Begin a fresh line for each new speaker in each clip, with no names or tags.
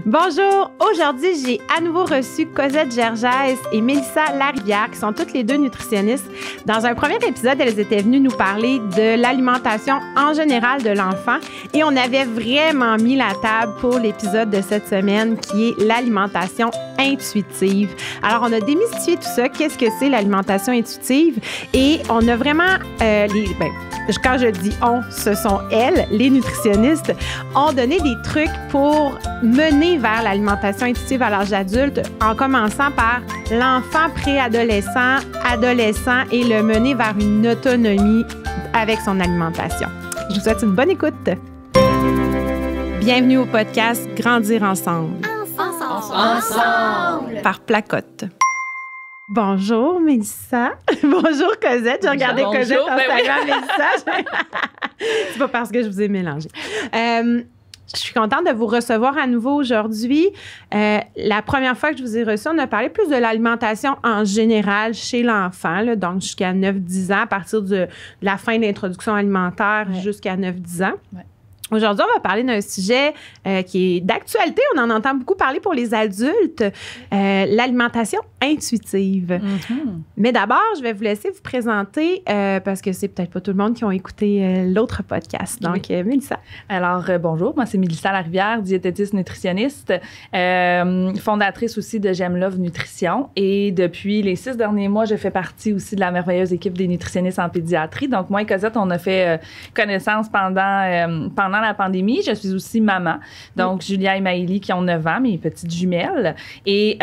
Bonjour! Aujourd'hui, j'ai à nouveau reçu Cosette Gergès et Mélissa Larivière, qui sont toutes les deux nutritionnistes. Dans un premier épisode, elles étaient venues nous parler de l'alimentation en général de l'enfant et on avait vraiment mis la table pour l'épisode de cette semaine qui est l'alimentation intuitive. Alors, on a démystifié tout ça. Qu'est-ce que c'est l'alimentation intuitive? Et on a vraiment quand je dis on, ce sont elles, les nutritionnistes, ont donné des trucs pour mener vers l'alimentation intuitive à l'âge adulte, en commençant par l'enfant préadolescent, adolescent et le mener vers une autonomie avec son alimentation. Je vous souhaite une bonne écoute. Bienvenue au podcast Grandir ensemble. Ensemble! Par Placote. Bonjour, Mélissa. Bonjour, Cosette. J'ai regardé Cosette en saluant Mélissa. C'est pas parce que je vous ai mélangé. Je suis contente de vous recevoir à nouveau aujourd'hui. La première fois que je vous ai reçu, on a parlé plus de l'alimentation en général chez l'enfant, là, donc jusqu'à 9-10 ans, à partir de la fin de l'introduction alimentaire jusqu'à 9-10 ans. Ouais. Aujourd'hui, on va parler d'un sujet qui est d'actualité. On en entend beaucoup parler pour les adultes, l'alimentation intuitive. Mm-hmm. Mais d'abord, je vais vous laisser vous présenter parce que c'est peut-être pas tout le monde qui ont écouté l'autre podcast. Donc, Mélissa.
Alors, bonjour. Moi, c'est Mélissa Larivière, diététiste nutritionniste, fondatrice aussi de J'aime Love Nutrition. Et depuis les 6 derniers mois, je fais partie aussi de la merveilleuse équipe des nutritionnistes en pédiatrie. Donc, moi et Cosette, on a fait connaissance pendant la pandémie. Je suis aussi maman. Donc, Julia et Maëlie qui ont 9 ans, mes petites jumelles. Et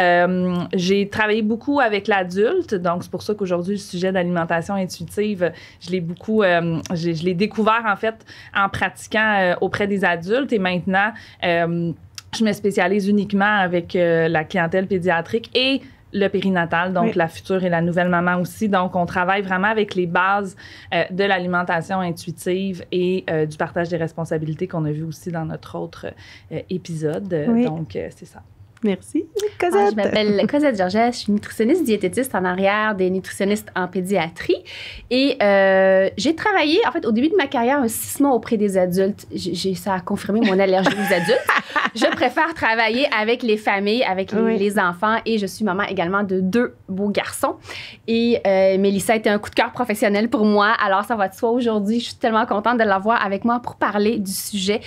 j'ai travaillé beaucoup avec l'adulte. Donc, c'est pour ça qu'aujourd'hui, le sujet d'alimentation intuitive, je l'ai découvert, en fait, en pratiquant auprès des adultes. Et maintenant, je me spécialise uniquement avec la clientèle pédiatrique et le périnatal, donc la future et la nouvelle maman aussi. Donc, on travaille vraiment avec les bases de l'alimentation intuitive et du partage des responsabilités qu'on a vu aussi dans notre autre épisode.
Oui.
Donc, c'est ça.
Merci. Cosette.
Je m'appelle Cosette Gergès, je suis nutritionniste diététiste en arrière des nutritionnistes en pédiatrie. Et j'ai travaillé, en fait, au début de ma carrière, 6 mois auprès des adultes. Ça a confirmé mon allergie aux adultes. Je préfère travailler avec les familles, avec les enfants. Et je suis maman également de 2 beaux garçons. Et Mélissa était un coup de cœur professionnel pour moi. Alors, ça va de soi aujourd'hui. Je suis tellement contente de l'avoir avec moi pour parler du sujet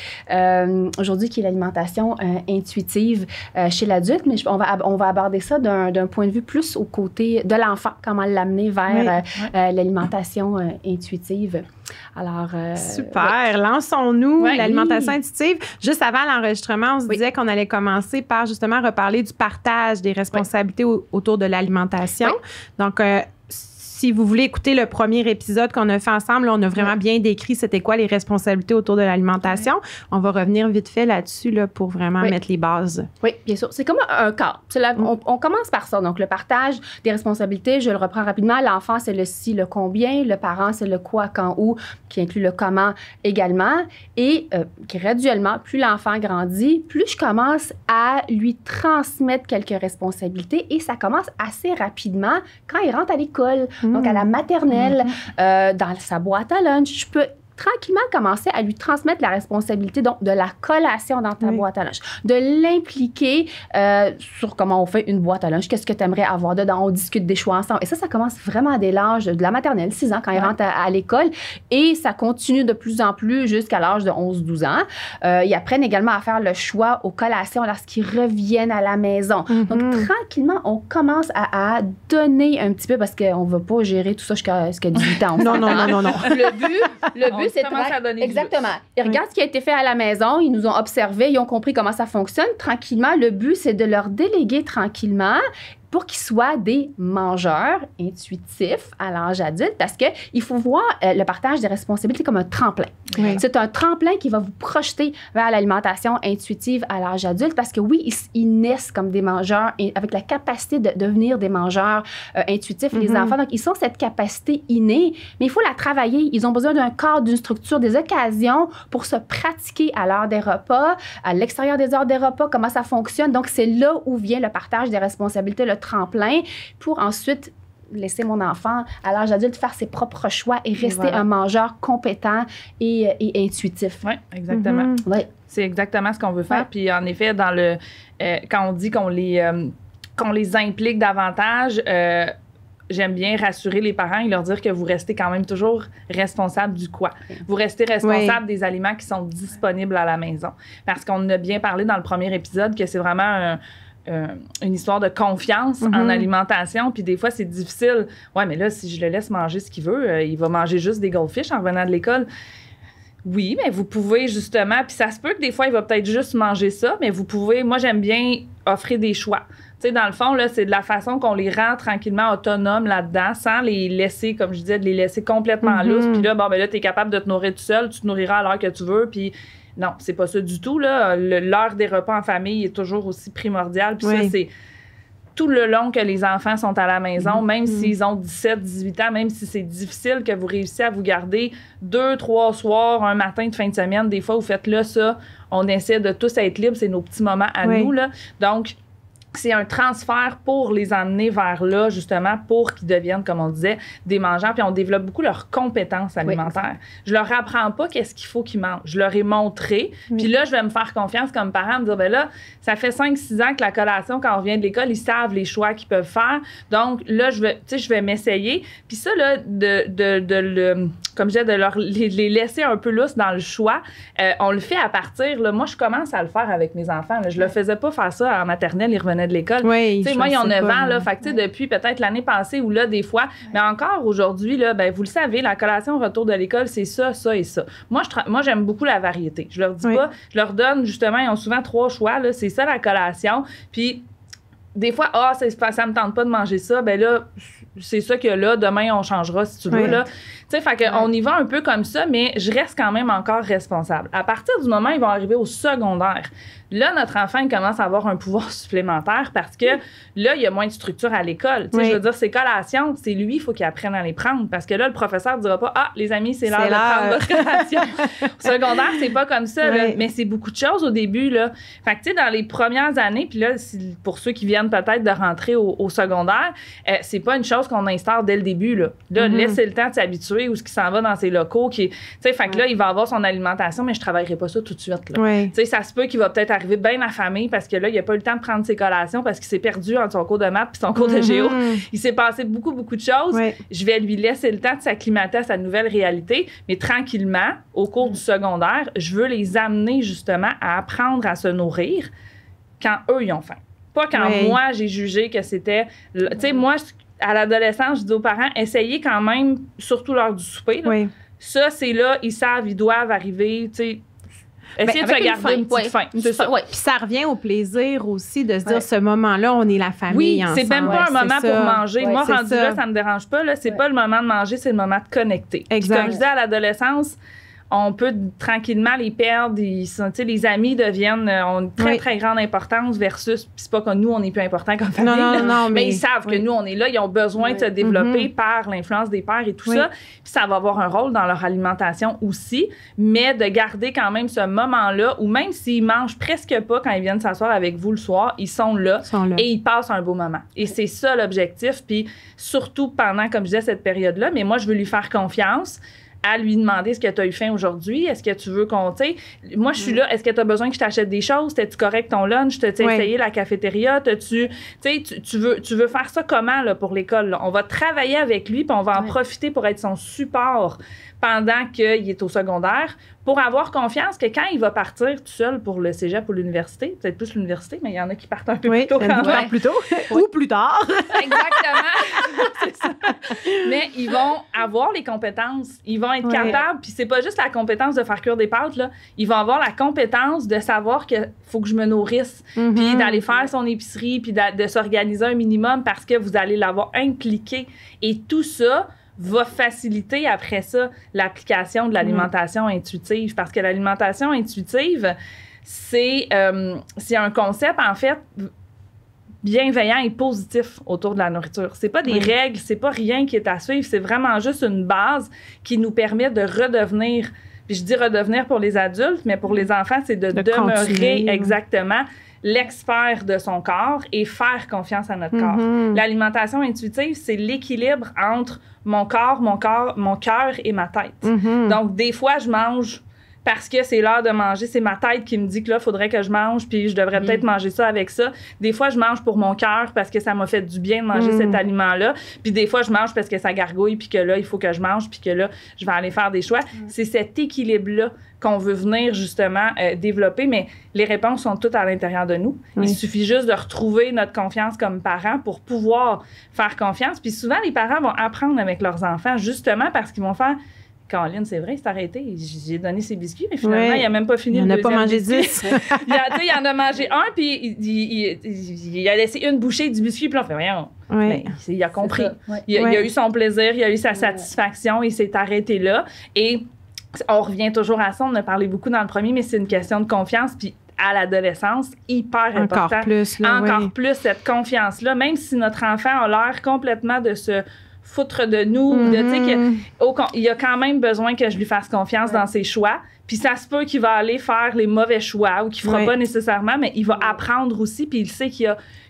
aujourd'hui qui est l'alimentation intuitive chez l'adulte, mais on va aborder ça d'un point de vue plus au côté de l'enfant, comment l'amener vers l'alimentation intuitive. Alors,
super, lançons-nous l'alimentation intuitive. Juste avant l'enregistrement, on se disait qu'on allait commencer par justement reparler du partage des responsabilités autour de l'alimentation. Donc, si vous voulez écouter le premier épisode qu'on a fait ensemble, là, on a vraiment bien décrit c'était quoi les responsabilités autour de l'alimentation. On va revenir vite fait là-dessus là, pour vraiment mettre les bases.
Oui, bien sûr. C'est comme un cadre. On commence par ça. Donc, le partage des responsabilités, je le reprends rapidement. L'enfant, c'est le si, le combien. Le parent, c'est le quoi, quand, où, qui inclut le comment également. Et graduellement, plus l'enfant grandit, plus je commence à lui transmettre quelques responsabilités et ça commence assez rapidement quand il rentre à l'école. Donc, à la maternelle, dans sa boîte à lunch, je peux tranquillement commencer à lui transmettre la responsabilité donc de la collation dans ta boîte à lunch, de l'impliquer sur comment on fait une boîte à lunch, qu'est-ce que tu aimerais avoir dedans, on discute des choix ensemble. Et ça commence vraiment dès l'âge de la maternelle, 6 ans, quand il rentre à l'école, et ça continue de plus en plus jusqu'à l'âge de 11-12 ans. Ils apprennent également à faire le choix aux collations lorsqu'ils reviennent à la maison. Donc, tranquillement, on commence à donner un petit peu, parce qu'on ne veut pas gérer tout ça jusqu'à 18 ans.
Non.
Le but, c'est
à donner
exactement. Ils regardent ce qui a été fait à la maison, ils nous ont observé, ils ont compris comment ça fonctionne. Tranquillement, le but, c'est de leur déléguer tranquillement pour qu'ils soient des mangeurs intuitifs à l'âge adulte, parce qu'il faut voir le partage des responsabilités comme un tremplin. Oui. C'est un tremplin qui va vous projeter vers l'alimentation intuitive à l'âge adulte, parce que oui, ils naissent comme des mangeurs avec la capacité de devenir des mangeurs intuitifs, les enfants. Donc, ils ont cette capacité innée, mais il faut la travailler. Ils ont besoin d'un cadre, d'une structure, des occasions pour se pratiquer à l'heure des repas, à l'extérieur des heures des repas, comment ça fonctionne. Donc, c'est là où vient le partage des responsabilités, le tremplin, pour ensuite laisser mon enfant à l'âge adulte faire ses propres choix et rester un mangeur compétent et intuitif.
Oui, exactement.
Ouais.
C'est exactement ce qu'on veut faire. Puis en effet, dans quand on dit qu'on les implique davantage, j'aime bien rassurer les parents et leur dire que vous restez quand même toujours responsable du quoi. Vous restez responsable des aliments qui sont disponibles à la maison. Parce qu'on a bien parlé dans le premier épisode que c'est vraiment une histoire de confiance en alimentation. Puis des fois, c'est difficile. Ouais, mais là, si je le laisse manger ce qu'il veut, il va manger juste des goldfish en revenant de l'école. Oui, mais vous pouvez justement, puis ça se peut que des fois, il va peut-être juste manger ça, mais vous pouvez, moi, j'aime bien offrir des choix. Tu sais, dans le fond, là, c'est de la façon qu'on les rend tranquillement autonomes là-dedans, sans les laisser, comme je disais, de les laisser complètement lousses. Puis là, bon, ben là, t'es capable de te nourrir tout seul, tu te nourriras à l'heure que tu veux, puis non, c'est pas ça du tout, là. L'heure des repas en famille est toujours aussi primordiale, puis ça, c'est tout le long que les enfants sont à la maison, même s'ils ont 17, 18 ans, même si c'est difficile que vous réussissiez à vous garder 2, 3 soirs, un matin de fin de semaine, des fois, vous faites là, ça, on essaie de tous être libres, c'est nos petits moments à nous, là. Donc, c'est un transfert pour les emmener vers là, justement, pour qu'ils deviennent, comme on disait, des mangeants. Puis on développe beaucoup leurs compétences alimentaires. Je leur apprends pas qu'est-ce qu'il faut qu'ils mangent. Je leur ai montré. Puis là, je vais me faire confiance comme parent, me dire, ben là, ça fait 5-6 ans que la collation, quand on revient de l'école, ils savent les choix qu'ils peuvent faire. Donc là, je vais m'essayer. Puis ça, là, comme je disais, de les laisser un peu lousses dans le choix, on le fait à partir, là, moi, je commence à le faire avec mes enfants. Là. Je le faisais pas faire ça en maternelle, ils revenaient de l'école.
Oui,
moi, ils ont 9 ans, là, fait que, depuis peut-être l'année passée ou là, des fois, mais encore aujourd'hui, là, ben, vous le savez, la collation au retour de l'école, c'est ça, ça et ça. Moi, j'aime beaucoup la variété. Je leur dis pas, je leur donne, justement, ils ont souvent 3 choix, là, c'est ça la collation. Puis, des fois, ça me tente pas de manger ça, ben là, c'est ça que là, demain, on changera si tu veux, là. Tu sais, fait qu'on y va un peu comme ça, mais je reste quand même encore responsable. À partir du moment où ils vont arriver au secondaire, là, notre enfant, il commence à avoir un pouvoir supplémentaire parce que là, il y a moins de structure à l'école. Tu sais, je veux dire, ces collations, c'est lui, il faut qu'il apprenne à les prendre parce que là, le professeur ne dira pas « Ah, les amis, c'est l'heure de prendre votre collation. » Au secondaire, c'est pas comme ça, là, mais c'est beaucoup de choses au début, là. Fait que, tu sais, dans les premières années, puis là, pour ceux qui viennent peut-être de rentrer au secondaire, c'est pas une chose qu'on instaure dès le début, là. Là, laissez le temps de s'habituer ou ce qui s'en va dans ses locaux. Tu sais, fait que là, il va avoir son alimentation, mais je travaillerai pas ça tout de suite, là. Tu sais, ça se peut qu'il va peut-être arriver bien affamé parce que là, il a pas eu le temps de prendre ses collations parce qu'il s'est perdu entre son cours de maths puis son cours de géo. Il s'est passé beaucoup de choses. Je vais lui laisser le temps de s'acclimater à sa nouvelle réalité, mais tranquillement, au cours du secondaire, je veux les amener justement à apprendre à se nourrir quand eux, ils ont faim. Pas quand moi, j'ai jugé que c'était... Tu sais, moi, à l'adolescence, je dis aux parents, essayez quand même, surtout l'heure du souper. Là. Ça, c'est là, ils savent, ils doivent arriver, tu sais... Essayez de se garder une petite faim. C'est ça.
Puis ça revient au plaisir aussi de se dire, ce moment-là, on est la famille ensemble.
C'est même pas un moment pour manger. Moi, rendu là, ça me dérange pas. Là, c'est pas le moment de manger, c'est le moment de connecter. Exact. Puis comme je disais, à l'adolescence, on peut tranquillement les perdre. Les amis ont une très, très grande importance versus... Puis c'est pas que nous, on est plus important comme famille. Non, mais ils savent que nous, on est là. Ils ont besoin de se développer par l'influence des pères et tout ça. Puis ça va avoir un rôle dans leur alimentation aussi. Mais de garder quand même ce moment-là où même s'ils mangent presque pas quand ils viennent s'asseoir avec vous le soir, ils sont là et ils passent un beau moment. Et c'est ça l'objectif. Puis surtout pendant, comme je disais, cette période-là. Mais moi, je veux lui faire confiance à lui demander est-ce que tu as eu faim aujourd'hui, est-ce que tu veux qu'on... Moi, je suis là, est-ce que tu as besoin que je t'achète des choses? T'es-tu correct ton lunch? T'as-tu essayé la cafétéria? Tu veux faire ça comment là, pour l'école? Là? On va travailler avec lui puis on va en profiter pour être son support pendant qu'il est au secondaire pour avoir confiance que quand il va partir tout seul pour le cégep ou l'université, peut-être plus l'université, mais il y en a qui partent un peu plus tôt quand même.
Plus tôt ou plus tard.
Exactement. C'est ça. Mais ils vont avoir les compétences. Ils vont être capables, puis c'est pas juste la compétence de faire cuire des pâtes, là. Ils vont avoir la compétence de savoir qu'il faut que je me nourrisse, puis d'aller faire son épicerie, puis de s'organiser un minimum parce que vous allez l'avoir impliqué. Et tout ça va faciliter après ça l'application de l'alimentation intuitive parce que l'alimentation intuitive, c'est un concept, en fait, bienveillant et positif autour de la nourriture. C'est pas des règles, c'est pas rien qui est à suivre, c'est vraiment juste une base qui nous permet de redevenir, puis je dis redevenir pour les adultes, mais pour les enfants, c'est de demeurer exactement l'expert de son corps et faire confiance à notre corps. L'alimentation intuitive, c'est l'équilibre entre mon corps, mon cœur et ma tête. Donc, des fois, je mange parce que c'est l'heure de manger. C'est ma tête qui me dit que là, il faudrait que je mange, puis je devrais peut-être manger ça avec ça. Des fois, je mange pour mon cœur parce que ça m'a fait du bien de manger cet aliment-là. Puis des fois, je mange parce que ça gargouille, puis que là, il faut que je mange, puis que là, je vais aller faire des choix. C'est cet équilibre-là qu'on veut venir justement développer, mais les réponses sont toutes à l'intérieur de nous. Il suffit juste de retrouver notre confiance comme parents pour pouvoir faire confiance. Puis souvent, les parents vont apprendre avec leurs enfants justement parce qu'ils vont faire Caroline, c'est vrai, il s'est arrêté. J'ai donné ses biscuits, mais finalement, il n'a même pas fini le deuxième.
Il n'a pas mangé 10.
Il en a mangé un, puis il a laissé une bouchée du biscuit, puis là, on fait rien. Ben, il a compris. Il a eu son plaisir, il a eu sa satisfaction, il s'est arrêté là. Et on revient toujours à ça, on en a parlé beaucoup dans le premier, mais c'est une question de confiance, puis à l'adolescence, hyper important.
Encore plus. Là,
encore plus cette confiance-là, même si notre enfant a l'air complètement de se foutre de nous, il y a quand même besoin que je lui fasse confiance dans ses choix. Puis ça se peut qu'il va aller faire les mauvais choix ou qu'il fera pas nécessairement, mais il va apprendre aussi, puis il sait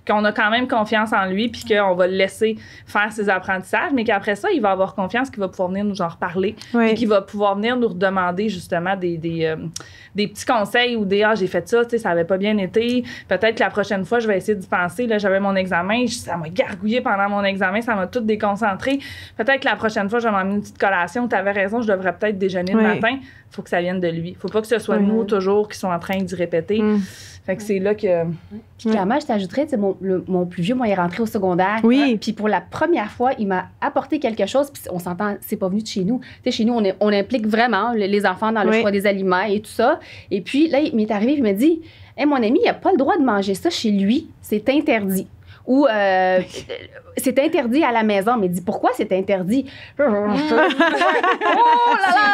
qu'on a quand même confiance en lui, puis qu'on va le laisser faire ses apprentissages, mais qu'après ça, il va avoir confiance qu'il va pouvoir venir nous en reparler, et qu'il va pouvoir venir nous redemander justement des petits conseils ou des « Ah, j'ai fait ça, tu sais, ça avait pas bien été. Peut-être que la prochaine fois, je vais essayer d'y penser. Là, j'avais mon examen, ça m'a gargouillé pendant mon examen, ça m'a tout déconcentré. Peut-être que la prochaine fois, je vais m'emmener une petite collation. Tu avais raison, je devrais peut-être déjeuner le matin. » Il faut que ça vienne de lui. Il ne faut pas que ce soit nous, toujours, qui sont en train d'y répéter. Fait que c'est là que...
Puis clairement, je t'ajouterais, mon plus vieux, moi, il est rentré au secondaire. Puis pour la première fois, il m'a apporté quelque chose. Puis on s'entend, c'est pas venu de chez nous. Tu sais, chez nous, on implique vraiment les enfants dans le choix des aliments et tout ça. Et puis là, il m'est arrivé, il m'a dit, hey, mon ami, il n'a pas le droit de manger ça chez lui. C'est interdit. Ou c'est interdit à la maison. Mais dis pourquoi c'est interdit? Oh là là!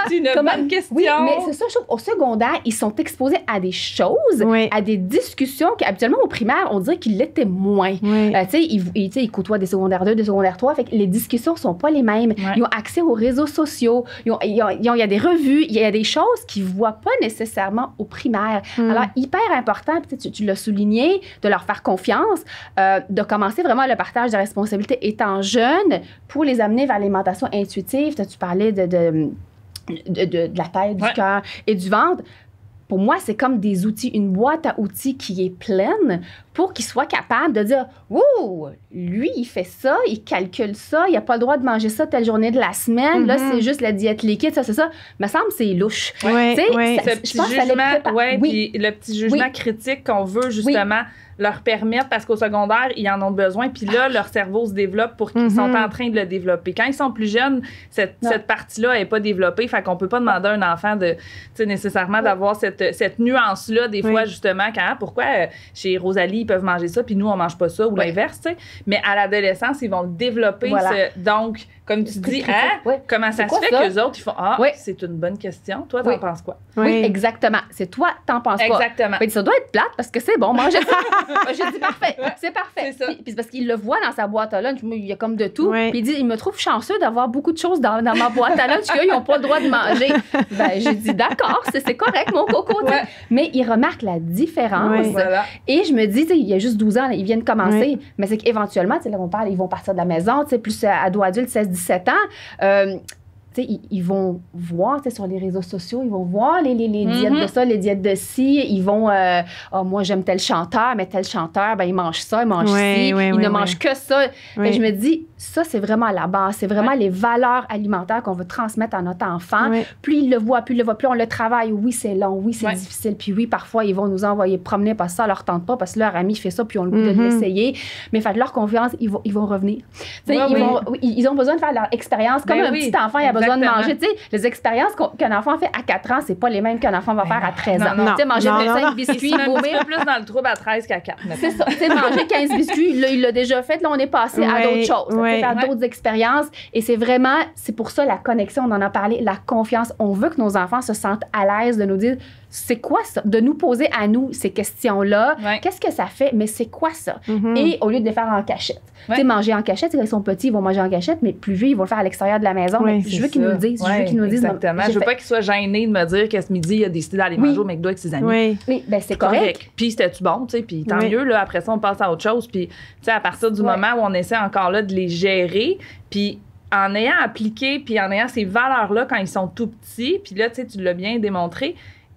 C'est une bonne question.
Oui, mais c'est ça, je trouve. Au secondaire, ils sont exposés à des choses, à des discussions qu'habituellement au primaire, on dirait qu'ils l'étaient moins. Tu sais, ils côtoient des secondaires 2, des secondaires 3. Fait que les discussions sont pas les mêmes. Ils ont accès aux réseaux sociaux. Il y a des revues. Il y a des choses qu'ils voient pas nécessairement au primaire. Alors, hyper important, tu l'as souligné, de leur faire confiance, de commencer vraiment le partage de responsabilités étant jeune pour les amener vers l'alimentation intuitive. Tu parlais de la tête, du cœur et du ventre. Pour moi, c'est comme des outils, une boîte à outils qui est pleine pour qu'ils soient capables de dire « Ouh, lui, il fait ça, il calcule ça, il n'a pas le droit de manger ça telle journée de la semaine. Là, c'est juste la diète liquide, ça, c'est ça. » Me semble que c'est louche.
Je pense puis le petit jugement critique qu'on veut justement leur permettre, parce qu'au secondaire, ils en ont besoin, puis là, leur cerveau se développe pour qu'ils sont en train de le développer. Quand ils sont plus jeunes, cette partie-là n'est pas développée, fait qu'on peut pas demander à un enfant de, nécessairement d'avoir cette nuance-là, des fois, justement, pourquoi chez Rosalie, ils peuvent manger ça, puis nous, on mange pas ça, ou l'inverse, tu sais. Mais à l'adolescence, ils vont développer donc, comme tu dis, comment ça se fait qu'eux autres, ils font c'est une bonne question. Toi, t'en penses quoi?
Oui, exactement. C'est toi, t'en penses quoi?
Exactement.
Ça doit être plate parce que c'est bon, manger ça. J'ai dit parfait, c'est parfait.
C'est ça.
Puis c'est parce qu'il le voit dans sa boîte à lunch, il y a comme de tout. Puis il dit, il me trouve chanceux d'avoir beaucoup de choses dans ma boîte à lunch qu'ils n'ont pas le droit de manger. J'ai dit, d'accord, c'est correct, mon coco. Mais il remarque la différence. Et je me dis, il y a juste 12 ans, ils viennent commencer. Mais c'est qu'éventuellement, là, on parle, ils vont partir de la maison, plus ado-adulte, 16-17 ans. Ils vont voir sur les réseaux sociaux, ils vont voir les diètes de ça, les diètes de ci. Ils vont, moi, j'aime tel chanteur, mais tel chanteur, il mange ça, il mange ci, il ne mange que ça. Je me dis, ça, c'est vraiment la base. C'est vraiment les valeurs alimentaires qu'on veut transmettre à notre enfant. Plus il le voit, plus on le travaille. Oui, c'est long, oui, c'est difficile. Puis oui, parfois, ils vont nous envoyer promener parce que ça leur tente pas, parce que leur ami fait ça, puis ils ont le goût de l'essayer. Mais faites-leur confiance, ils vont revenir. Ils ont besoin de faire leur expérience. Comme un petit enfant, il a besoin de manger. Les expériences qu'un enfant fait à 4 ans, c'est pas les mêmes qu'un enfant va faire à 13 ans. Manger 25 biscuits, vomir.
C'est plus dans le trouble à 13 qu'à 4.
C'est ça. Manger 15 biscuits, là, il l'a déjà fait. Là, on est passé à d'autres choses. Faire d'autres expériences. Et c'est pour ça la connexion, on en a parlé, la confiance. On veut que nos enfants se sentent à l'aise de nous dire c'est quoi ça? De nous poser à nous ces questions-là.
Ouais.
Qu'est-ce que ça fait? Mais c'est quoi ça? Et au lieu de le faire en cachette. Tu sais, manger en cachette, quand ils sont petits, ils vont manger en cachette, mais plus vieux, ils vont le faire à l'extérieur de la maison.
Oui,
mais je veux qu'ils nous le disent. Je veux qu'ils nous le disent.
Exactement. Je veux pas qu'ils soient gênés de me dire que ce midi, il a décidé d'aller manger au McDo avec ses amis.
Oui.
Oui, ben c'est correct.
Puis c'était-tu bon, tu sais, puis tant mieux, là, après ça, on passe à autre chose. Puis, tu sais, à partir du moment où on essaie encore là de les gérer, puis en ayant appliqué, puis en ayant ces valeurs-là quand ils sont tout petits, puis là, tu sais, tu l'as bien démontré,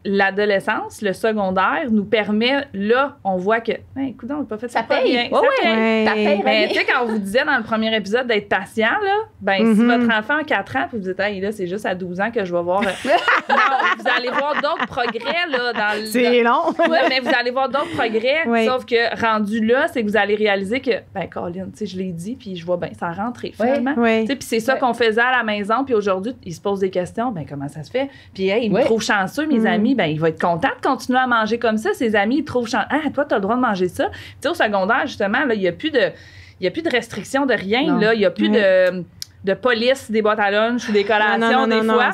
l'adolescence, le secondaire, nous permet, là, on voit que, écoute, on n'a pas fait ça
paye.
bien.
Ça paye.
Ouais.
Ça paye.
Mais tu sais, quand on vous disait dans le premier épisode d'être patient, là, ben si votre enfant a 4 ans, puis vous dites, hey, là, c'est juste à 12 ans que je vais voir. Non, vous allez voir d'autres progrès, là, dans le.
C'est long.
Non, mais vous allez voir d'autres progrès, sauf que rendu là, c'est que vous allez réaliser que, ben, Colin, tu sais, je l'ai dit, puis je vois, ben, ça a rentré, finalement.
Ouais.
Tu sais, puis c'est ça qu'on faisait à la maison, puis aujourd'hui, ils se posent des questions, ben, comment ça se fait? Puis, hey, ils me trouvent chanceux, mes amis, ben, il va être content de continuer à manger comme ça. Ses amis, ils trouvent chanceux. Ah, toi, t'as le droit de manger ça. Tu sais, au secondaire, justement, là, il n'y a plus de restriction de rien, là. Il n'y a plus de police des boîtes à lunch ou des collations, des fois.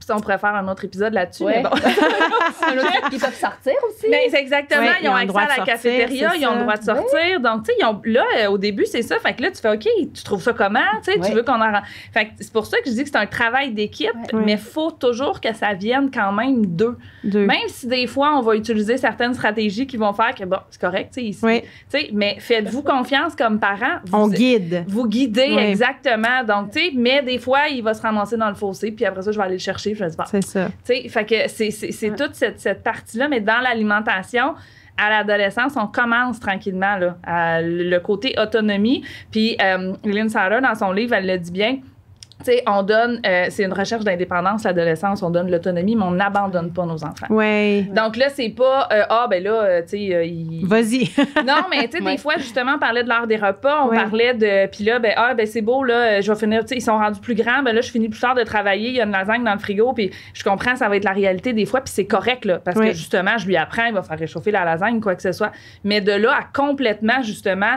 Puis on pourrait faire un autre épisode là-dessus, mais bon.
Un autre truc, ils peuvent sortir aussi.
Mais c'est exactement, ils ont accès à la cafétéria, ils ont le droit de sortir. Donc, tu sais, là, au début, c'est ça. Fait que là, tu fais, OK, tu trouves ça comment? Tu sais, tu veux qu'on en. Fait que c'est pour ça que je dis que c'est un travail d'équipe, mais il faut toujours que ça vienne quand même d'eux. Même si des fois, on va utiliser certaines stratégies qui vont faire que, bon, c'est correct, tu sais, ici. Tu sais, mais faites-vous confiance comme parents.
On guide.
Vous guidez, exactement. Donc, tu sais, mais des fois, il va se ramasser dans le fossé, puis après ça, je vais aller le chercher.
C'est ça.
Tu sais, fait que c'est toute cette partie-là, mais dans l'alimentation, à l'adolescence, on commence tranquillement là, le côté autonomie. Puis, Lynn Sarah, dans son livre, elle le dit bien. Tu sais, on donne, c'est une recherche d'indépendance, l'adolescence, on donne l'autonomie, mais on n'abandonne pas nos enfants.
Oui.
Donc là, c'est pas, ben là, tu sais,
Vas-y.
Non, mais tu sais, des fois, justement, on parlait de l'heure des repas, on parlait de, puis là, ben c'est beau, là, je vais finir, tu sais, ils sont rendus plus grands, ben là, je finis plus tard de travailler, il y a une lasagne dans le frigo, puis je comprends, ça va être la réalité des fois, puis c'est correct, là, parce que justement, je lui apprends, il va faire réchauffer la lasagne, quoi que ce soit. Mais de là à complètement, justement,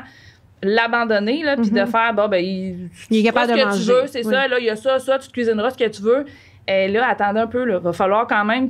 l'abandonner, là, puis de faire, bon, ben, il
est capable de
ce que
manger.
tu veux, c'est ça, là, il y a ça, tu te cuisineras ce que tu veux. Et là, attendez un peu, il va falloir quand même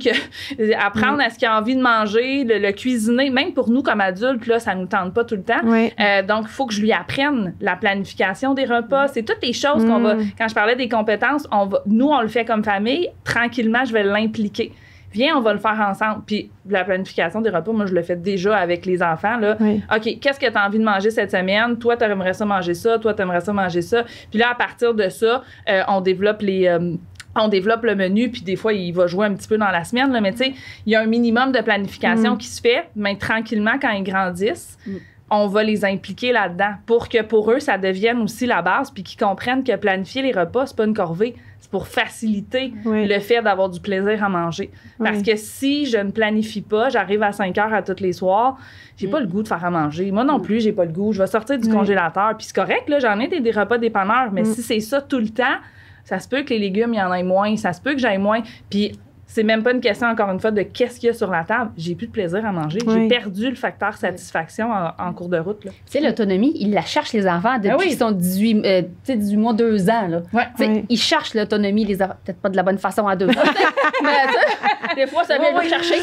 apprendre à ce qu'il a envie de manger, le cuisiner, même pour nous comme adultes, là, ça nous tente pas tout le temps. Donc, il faut que je lui apprenne la planification des repas. C'est toutes les choses qu'on va, quand je parlais des compétences, nous, on le fait comme famille, tranquillement, je vais l'impliquer. Viens, on va le faire ensemble. Puis la planification des repas, moi, je le fais déjà avec les enfants. Là. OK, qu'est-ce que tu as envie de manger cette semaine? Toi, tu aimerais ça manger ça. Toi, tu aimerais ça manger ça. Puis là, à partir de ça, on développe le menu, puis des fois, il va jouer un petit peu dans la semaine. Là, mais tu sais, il y a un minimum de planification qui se fait. Mais tranquillement, quand ils grandissent, on va les impliquer là-dedans pour que pour eux, ça devienne aussi la base, puis qu'ils comprennent que planifier les repas, c'est pas une corvée. C'est pour faciliter le fait d'avoir du plaisir à manger. Parce que si je ne planifie pas, j'arrive à 5 heures à tous les soirs, j'ai pas le goût de faire à manger. Moi non plus, j'ai pas le goût. Je vais sortir du congélateur. Puis c'est correct, là, j'en ai des repas dépanneurs, mais si c'est ça tout le temps, ça se peut que les légumes, il y en ait moins. Ça se peut que j'aille moins. Puis c'est même pas une question, encore une fois, de qu'est-ce qu'il y a sur la table. J'ai plus de plaisir à manger. J'ai perdu le facteur satisfaction en cours de route. Tu
sais, l'autonomie, ils la cherchent, les enfants, depuis qu'ils sont 18 mois, 2 ans. Là. Ils cherchent l'autonomie, les enfants. Peut-être pas de la bonne façon à 2 ans. Mais des fois, ça vient le chercher.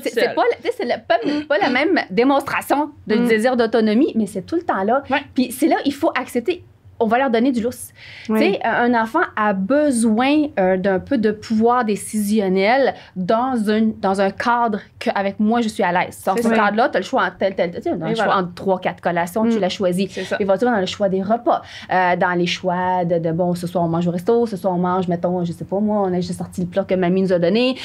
C'est pas la même démonstration de désir d'autonomie, mais c'est tout le temps là. Puis c'est là, il faut accepter. On va leur donner du lousse. Tu sais, un enfant a besoin d'un peu de pouvoir décisionnel dans un cadre qu'avec moi, je suis à l'aise. Dans ce cadre-là, tu as le choix entre 3-4 collations, tu l'as choisi. Éventuellement, dans le choix des repas, dans les choix de bon, ce soir, on mange au resto, ce soir, on mange, mettons, je sais pas moi, on a juste sorti le plat que mamie nous a donné,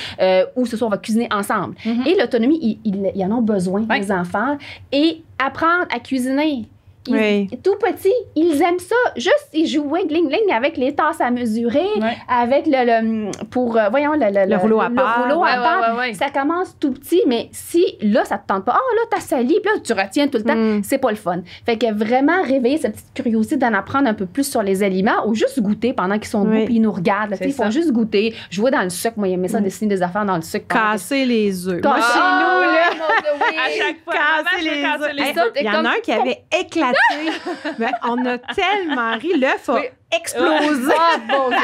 ou ce soir, on va cuisiner ensemble. Et l'autonomie, ils en ont besoin, les enfants. Et apprendre à cuisiner. Tout petit, ils aiment ça. Juste, ils jouaient gling-gling avec les tasses à mesurer, avec le rouleau à pâte. Ça commence tout petit, mais si là, ça te tente pas, là, t'as sali, puis là, tu retiens tout le temps, c'est pas le fun. Fait que vraiment réveiller cette petite curiosité d'en apprendre un peu plus sur les aliments ou juste goûter pendant qu'ils sont debout puis ils nous regardent. Là, ils font juste goûter, jouer dans le sucre. Moi, j'aimais ça, dessiner des affaires dans le sucre.
Casser les œufs.
Moi, chez nous, là, à chaque fois,
casser les œufs. Il y en a un qui avait éclaté Mais on a tellement ri. L'œuf a explosé.
Ah, bon Dieu.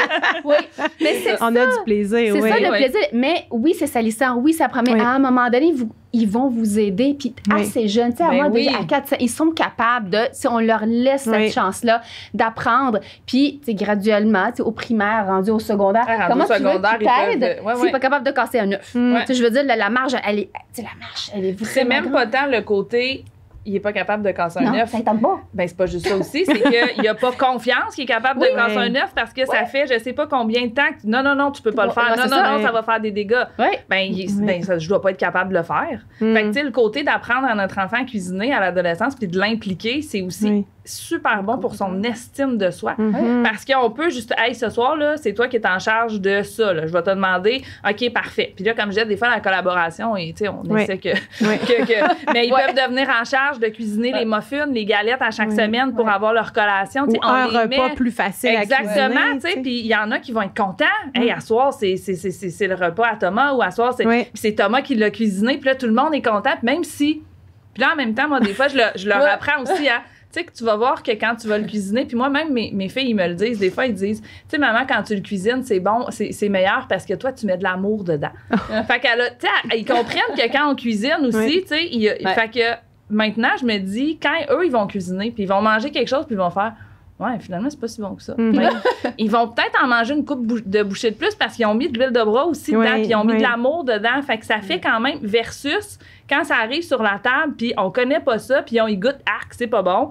Oui, mais c'est ça.
On a du plaisir,
C'est
oui.
ça le plaisir. Mais oui, c'est salissant. Oui, ça promet. À un moment donné, ils vont vous aider. Puis assez jeunes, tu sais, à moi, déjà à 4 ans, ils sont capables de, si on leur laisse cette chance-là, d'apprendre. Puis, tu sais, graduellement, tu sais, au primaire, rendu au secondaire, comment tu veux qu'ils t'aident s'ils sont pas capables de casser un œuf? Tu sais, je veux dire, la marge, elle est, tu sais, la marge, elle est vraiment
C'est même
grande.
pas tant le côté... il est pas capable de casser un œuf.
Ça tente pas.
Ben, c'est pas juste ça aussi, c'est qu'il a pas confiance qu'il est capable de casser un œuf parce que ça fait je sais pas combien de temps que non, tu peux pas le faire. Non, ça va faire des dégâts. Ben, je dois pas être capable de le faire. Fait que, tu sais, le côté d'apprendre à notre enfant à cuisiner à l'adolescence puis de l'impliquer, c'est aussi super bon pour son estime de soi. Parce qu'on peut juste, hey, ce soir, là, c'est toi qui es en charge de ça, là. Je vais te demander, OK, parfait. Puis là, comme je disais, des fois, la collaboration, et, tu sais, on essaie mais ils peuvent devenir en charge de cuisiner les muffins, les galettes à chaque semaine pour avoir leur collation.
Ou un repas plus facile à cuisiner.
Exactement, tu sais. Puis il y en a qui vont être contents. Hey, à soir, c'est le repas à Thomas, ou à soir, c'est Thomas qui l'a cuisiné. Puis là, tout le monde est content. Puis même si... Puis là, en même temps, moi, des fois, je leur apprends aussi à... Tu sais, que tu vas voir que quand tu vas le cuisiner, puis moi, même mes filles, ils me le disent. Des fois, ils disent, tu sais, maman, quand tu le cuisines, c'est bon, c'est meilleur parce que toi, tu mets de l'amour dedans. Fait qu'elle a... Tu sais, ils comprennent que quand on cuisine aussi, tu sais, fait que... Maintenant, je me dis, quand eux, ils vont cuisiner, puis ils vont manger quelque chose, puis ils vont faire ouais, finalement, c'est pas si bon que ça. Ils vont peut-être en manger une coupe de bouchée de plus parce qu'ils ont mis de l'huile de bras aussi dedans, puis ils ont mis de l'amour dedans. Fait que ça fait quand même versus quand ça arrive sur la table, puis on connaît pas ça, puis on y goûte, c'est pas bon.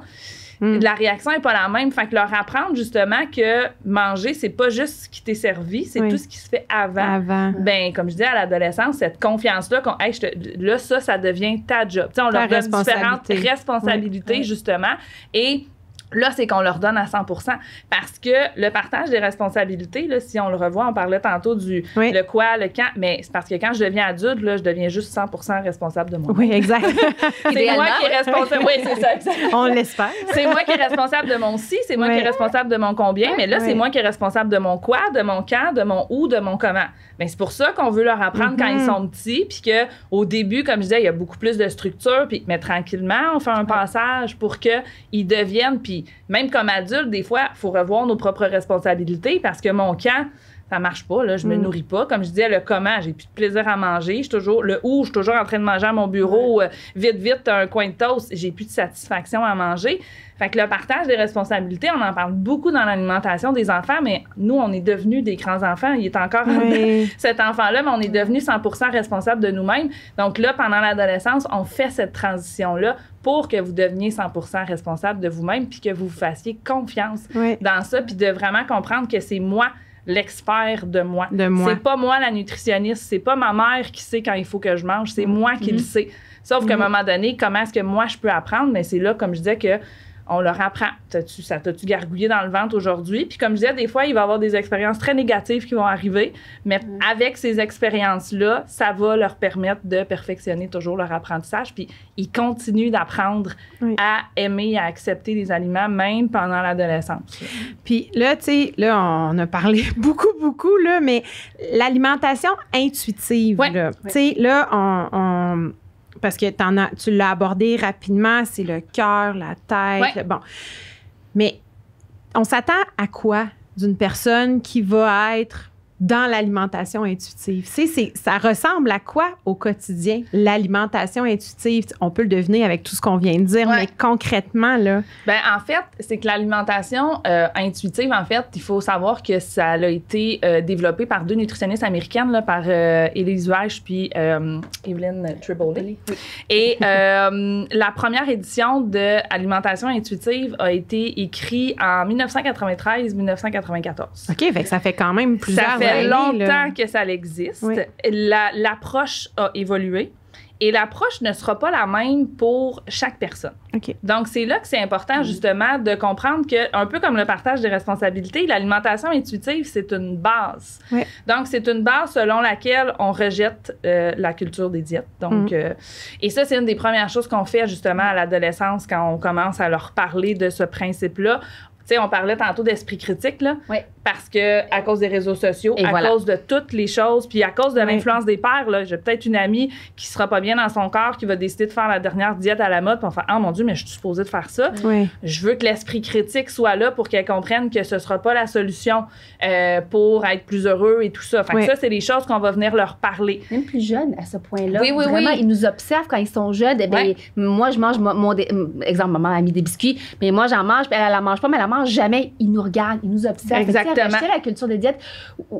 La réaction est pas la même. Fait que leur apprendre justement que manger, c'est pas juste ce qui t'est servi, c'est tout ce qui se fait avant. Ben, comme je disais à l'adolescence, cette confiance-là, là, ça devient ta job. T'sais, on leur donne différentes responsabilités, justement. Et là, c'est qu'on leur donne à 100 % parce que le partage des responsabilités, là, si on le revoit, on parlait tantôt du le quoi, le quand, mais c'est parce que quand je deviens adulte, là, je deviens juste 100 % responsable de moi.
Oui, exact.
C'est moi qui est responsable. Oui, c'est ça, exact.
On l'espère.
C'est moi qui est responsable de mon si, c'est moi qui est responsable de mon combien, mais là, c'est moi qui est responsable de mon quoi, de mon quand, de mon où, de mon comment. Bien, c'est pour ça qu'on veut leur apprendre quand ils sont petits, puis qu'au début, comme je disais, il y a beaucoup plus de structure, mais tranquillement, on fait un passage pour qu'ils deviennent, puis même comme adulte, des fois, il faut revoir nos propres responsabilités parce que mon quand, ça marche pas, là, je me nourris pas. Comme je disais, le comment, j'ai plus de plaisir à manger. Je suis toujours en train de manger à mon bureau, vite, un coin de toast, j'ai plus de satisfaction à manger. Fait que le partage des responsabilités, on en parle beaucoup dans l'alimentation des enfants, mais nous, on est devenus des grands enfants. Il est encore cet enfant-là, mais on est devenus 100 % responsables de nous-mêmes. Donc là, pendant l'adolescence, on fait cette transition-là pour que vous deveniez 100 % responsable de vous-même puis que vous vous fassiez confiance dans ça puis de vraiment comprendre que c'est moi l'expert de moi. C'est pas moi la nutritionniste, c'est pas ma mère qui sait quand il faut que je mange, c'est moi qui le sais. Sauf qu'à un moment donné, comment est-ce que moi je peux apprendre? Mais c'est là, comme je disais, que on leur apprend. Ça t'a-tu gargouillé dans le ventre aujourd'hui? Puis comme je disais, des fois, il va y avoir des expériences très négatives qui vont arriver, mais avec ces expériences-là, ça va leur permettre de perfectionner toujours leur apprentissage. Puis ils continuent d'apprendre à aimer et à accepter les aliments, même pendant l'adolescence.
Puis là, tu sais, là, on a parlé beaucoup, là, mais l'alimentation intuitive, là, tu sais, là, on parce que tu l'as abordé rapidement, c'est le cœur, la tête, bon. Mais on s'attend à quoi d'une personne qui va être dans l'alimentation intuitive? Ça ressemble à quoi au quotidien, l'alimentation intuitive? On peut le deviner avec tout ce qu'on vient de dire, mais concrètement, là...
Bien, en fait, c'est que l'alimentation intuitive, en fait, il faut savoir que ça a été développé par 2 nutritionnistes américaines, là, par Elise Weich puis Evelyn Tribole. Et la première édition de Alimentation intuitive a été écrite en 1993-1994.
OK, fait que ça fait quand même plusieurs années.
Ça fait longtemps que ça existe. L'approche a évolué. Et l'approche ne sera pas la même pour chaque personne.
Okay.
Donc, c'est là que c'est important, justement, de comprendre que, un peu comme le partage des responsabilités, l'alimentation intuitive, c'est une base.
Oui.
Donc, c'est une base selon laquelle on rejette la culture des diètes. Donc, et ça, c'est une des premières choses qu'on fait, justement, à l'adolescence, quand on commence à leur parler de ce principe-là. sais, on parlait tantôt d'esprit critique, là.
Oui.
Parce que à cause des réseaux sociaux,
Et
à cause de toutes les choses, puis à cause de l'influence des pairs, là, j'ai peut-être une amie qui sera pas bien dans son corps, qui va décider de faire la dernière diète à la mode, puis on va faire « Ah, mon Dieu, mais je suis supposée de faire ça.
Oui. »
Je veux que l'esprit critique soit là pour qu'elle comprenne que ce sera pas la solution pour être plus heureux et tout ça. Fait que ça, c'est des choses qu'on va venir leur parler.
Même plus jeunes, à ce point-là.
Oui, oui,
Vraiment,
oui.
ils nous observent quand ils sont jeunes. Eh bien, moi, je mange exemple, maman a mis des biscuits, mais moi, j'en mange, puis elle en mange pas, mais elle en mange jamais. Ils nous regardent, ils nous observent.
Exactement.
Rejeter la culture de diète,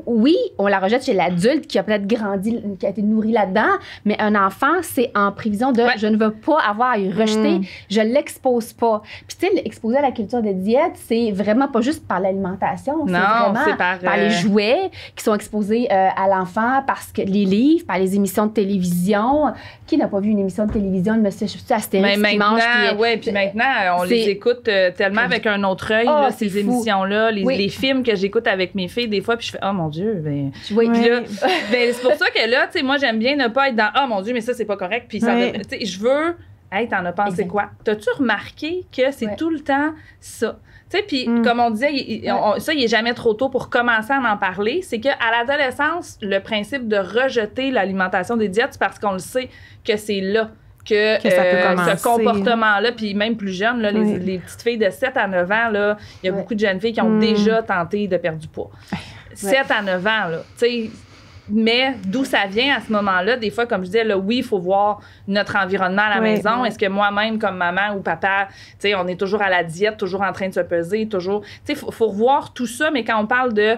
oui, on la rejette chez l'adulte qui a peut-être grandi, qui a été nourri là-dedans, mais un enfant, c'est en prévision de je ne veux pas avoir à y rejeter, je l'expose pas. Puis tu sais, l'exposer à la culture de diète, c'est vraiment pas juste par l'alimentation, c'est vraiment par les jouets qui sont exposés à l'enfant, parce que les livres, par les émissions de télévision. Qui n'a pas vu une émission de télévision de Monsieur Astérix qui mange?
Puis maintenant, on les écoute tellement avec un autre œil, là, ces émissions-là, les films que j'écoute avec mes filles, des fois, puis je fais « Oh mon Dieu! » Puis là, c'est pour ça que là, tu sais, moi, j'aime bien ne pas être dans « Oh mon Dieu, mais ça, c'est pas correct. » Puis ça, tu sais, je veux... Hey, t'en as pensé quoi? T'as-tu remarqué que c'est tout le temps ça? Tu sais, puis comme on disait, ça, il est jamais trop tôt pour commencer à en parler. C'est qu'à l'adolescence, le principe de rejeter l'alimentation des diètes, c'est parce qu'on le sait que c'est là que ça peut commencer, ce comportement-là, puis même plus jeune, là, les petites filles de 7 à 9 ans, là, il y a beaucoup de jeunes filles qui ont déjà tenté de perdre du poids. 7 à 9 ans, là, tu sais. Mais d'où ça vient à ce moment-là, des fois, comme je disais, là, oui, il faut voir notre environnement à la maison. Est-ce que moi-même, comme maman ou papa, tu sais, on est toujours à la diète, toujours en train de se peser, toujours... Tu sais, faut revoir tout ça, mais quand on parle de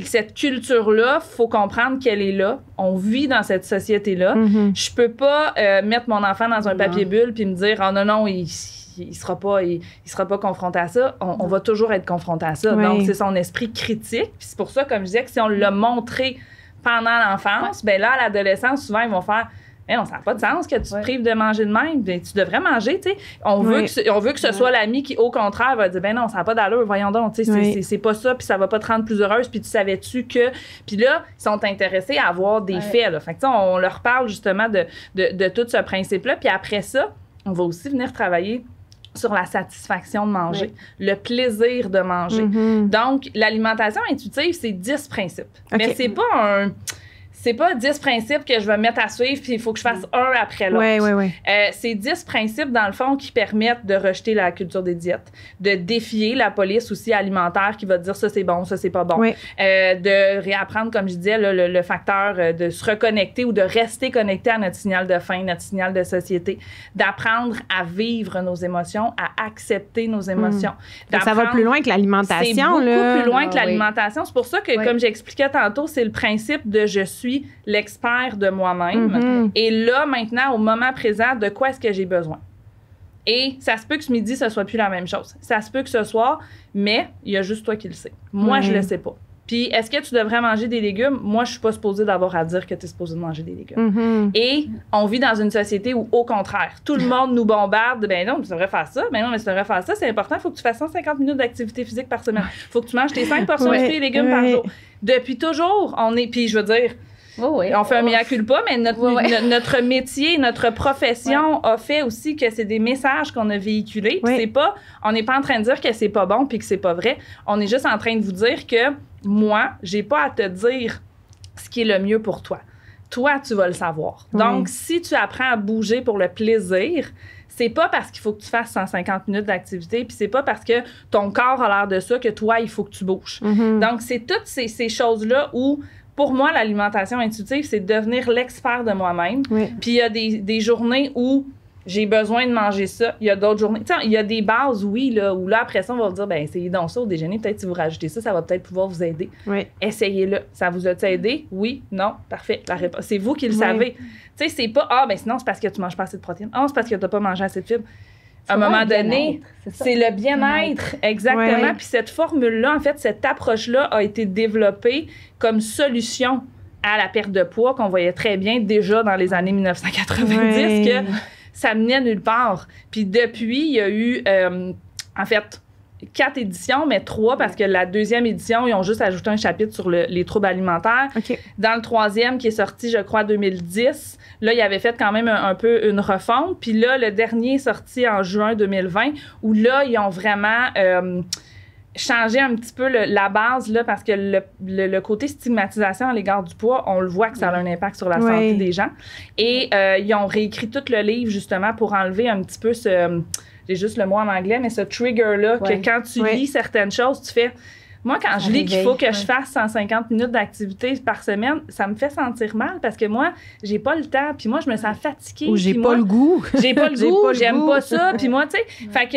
cette culture-là, il faut comprendre qu'elle est là. On vit dans cette société-là. Je peux pas mettre mon enfant dans un papier bulle puis me dire « Oh non, il sera pas confronté à ça. » On va toujours être confronté à ça. Donc, c'est son esprit critique. Puis c'est pour ça, comme je disais, que si on l'a montré pendant l'enfance, ben là, à l'adolescence, souvent, ils vont faire « Mais non, ça n'a pas de sens que tu te prives de manger de même. Ben, tu devrais manger, tu sais. » On veut que ce soit l'ami qui, au contraire, va dire « Ben non, ça n'a pas d'allure, voyons donc, tu sais, c'est pas ça, puis ça va pas te rendre plus heureuse, puis tu savais-tu que... » Puis là, ils sont intéressés à avoir des faits, là. Fait que, on leur parle justement de tout ce principe-là. Puis après ça, on va aussi venir travailler sur la satisfaction de manger, le plaisir de manger. Donc, l'alimentation intuitive, c'est 10 principes. Mais c'est pas 10 principes que je vais mettre à suivre puis il faut que je fasse un après l'autre. C'est 10 principes, dans le fond, qui permettent de rejeter la culture des diètes, de défier la police aussi alimentaire qui va dire ça c'est bon, ça c'est pas bon, de réapprendre, comme je disais, le facteur de se reconnecter ou de rester connecté à notre signal de faim, notre signal de société, d'apprendre à vivre nos émotions, à accepter nos émotions.
Ça va plus loin que l'alimentation.
C'est beaucoup plus loin que l'alimentation. C'est pour ça que, comme j'expliquais tantôt, c'est le principe de je suis l'expert de moi-même. Et là, maintenant, au moment présent, de quoi est-ce que j'ai besoin? Et ça se peut que ce midi, ce soit plus la même chose. Ça se peut que ce soir, mais il y a juste toi qui le sais. Moi, je le sais pas. Puis, est-ce que tu devrais manger des légumes? Moi, je suis pas supposée d'avoir à dire que tu es supposée de manger des légumes. Et on vit dans une société où, au contraire, tout le monde nous bombarde. Ben non, tu devrais faire ça. Ben non, mais tu devrais faire ça. C'est important. Il faut que tu fasses 150 minutes d'activité phisique par semaine. Il faut que tu manges tes 5 portions de fruits et légumes par jour. Depuis toujours, on est... Puis, je veux dire... on fait un mea culpa, mais notre métier, notre profession a fait aussi que c'est des messages qu'on a véhiculés. C'est pas, on n'est pas en train de dire que c'est pas bon puis que c'est pas vrai. On est juste en train de vous dire que moi, j'ai pas à te dire ce qui est le mieux pour toi. Toi, tu vas le savoir. Donc, si tu apprends à bouger pour le plaisir, c'est pas parce qu'il faut que tu fasses 150 minutes d'activité, puis c'est pas parce que ton corps a l'air de ça que toi, il faut que tu bouges. Donc, c'est toutes ces choses-là où... Pour moi, l'alimentation intuitive, c'est devenir l'expert de moi-même. Puis il y a des journées où j'ai besoin de manger ça. Il y a d'autres journées. Tu sais, il y a des bases, oui, là, où là, après ça, on va vous dire, ben essayez donc ça au déjeuner. Peut-être si vous rajoutez ça, ça va peut-être pouvoir vous aider. Essayez-le. Ça vous a-t-il aidé? Oui? Non? Parfait. La réponse. C'est vous qui le savez. Tu sais, c'est pas, ben sinon, c'est parce que tu manges pas assez de protéines. C'est parce que tu n'as pas mangé assez de fibres. À un moment donné, c'est le bien-être, exactement. Puis cette formule-là, en fait, cette approche-là a été développée comme solution à la perte de poids qu'on voyait très bien déjà dans les années 1990, que ça menait nulle part. Puis depuis, il y a eu, en fait, 4 éditions, mais 3 parce que la 2e édition, ils ont juste ajouté un chapitre sur les troubles alimentaires. Dans le 3e, qui est sorti, je crois, 2010, là, ils avaient fait quand même un peu une refonte. Puis là, le dernier est sorti en juin 2020, où là, ils ont vraiment changer un petit peu la base, là, parce que le côté stigmatisation à l'égard du poids, on le voit que ça a un impact sur la santé des gens. Et ils ont réécrit tout le livre, justement, pour enlever un petit peu j'ai juste le mot en anglais, mais ce trigger-là, que quand tu lis certaines choses, tu fais... Moi, quand je lis qu'il faut que je fasse 150 minutes d'activité par semaine, ça me fait sentir mal parce que moi, j'ai pas le temps. Puis moi, je me sens fatiguée.
Ou j'ai pas le goût.
J'ai pas le goût, j'aime pas ça. Puis moi, tu sais, fait que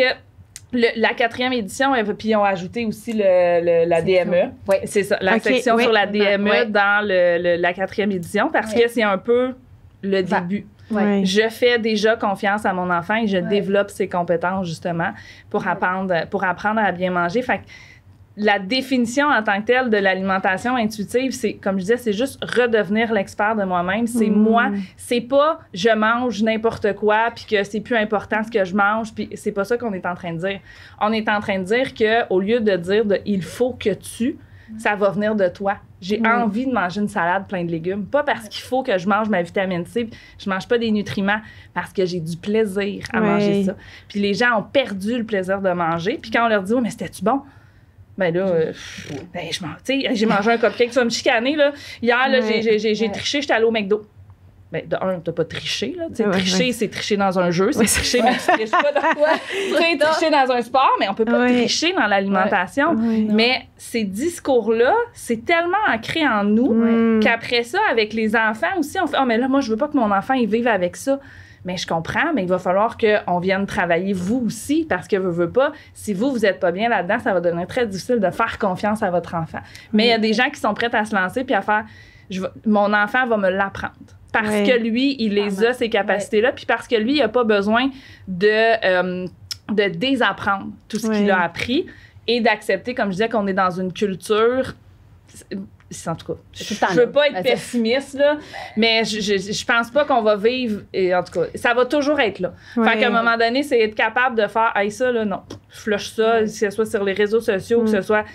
la 4e édition, puis ils ont ajouté aussi la DME. Oui. C'est ça, la section sur la DME dans la 4e édition parce que c'est un peu le début. Ouais. Je fais déjà confiance à mon enfant et je développe ses compétences, justement, pour apprendre à bien manger. Fait que la définition en tant que telle de l'alimentation intuitive, c'est, comme je disais, c'est juste redevenir l'expert de moi-même. C'est moi. C'est pas je mange n'importe quoi puis que c'est plus important ce que je mange. Puis c'est pas ça qu'on est en train de dire. On est en train de dire qu'au lieu de dire il faut que ça va venir de toi. J'ai envie de manger une salade pleine de légumes. Pas parce qu'il faut que je mange ma vitamine C, je mange pas des nutriments, parce que j'ai du plaisir à manger ça. Puis les gens ont perdu le plaisir de manger. Puis quand on leur dit « Oh, mais c'était-tu bon? » Ben là, j'ai mangé un cupcake, ça va me chicaner, là. Hier, là, j'ai triché, j'étais allée au McDo. Ben, de un, t'as pas triché, là. Tricher, c'est tricher dans un jeu. C'est tricher, mais tu triches pas dans quoi? Tu peux tricher dans un sport, mais on peut pas tricher dans l'alimentation. Mais ces discours-là, c'est tellement ancré en nous qu'après ça, avec les enfants aussi, on fait « Ah, mais là, moi, je veux pas que mon enfant, il vive avec ça. » Mais je comprends, mais il va falloir qu'on vienne travailler vous aussi, parce que veux pas, si vous êtes pas bien là-dedans, ça va devenir très difficile de faire confiance à votre enfant. Mais il y a des gens qui sont prêts à se lancer puis à faire mon enfant va me l'apprendre. Parce que lui, il les a, ces capacités-là, puis parce que lui, il n'a pas besoin de désapprendre tout ce qu'il a appris et d'accepter, comme je disais, qu'on est dans une culture... En tout cas, je veux pas être pessimiste, là, mais je pense pas qu'on va vivre... Et en tout cas, ça va toujours être là. Fait qu'à un moment donné, c'est être capable de faire « Hey, ça, là, non, je flush ça, que ce soit sur les réseaux sociaux, que ce soit... »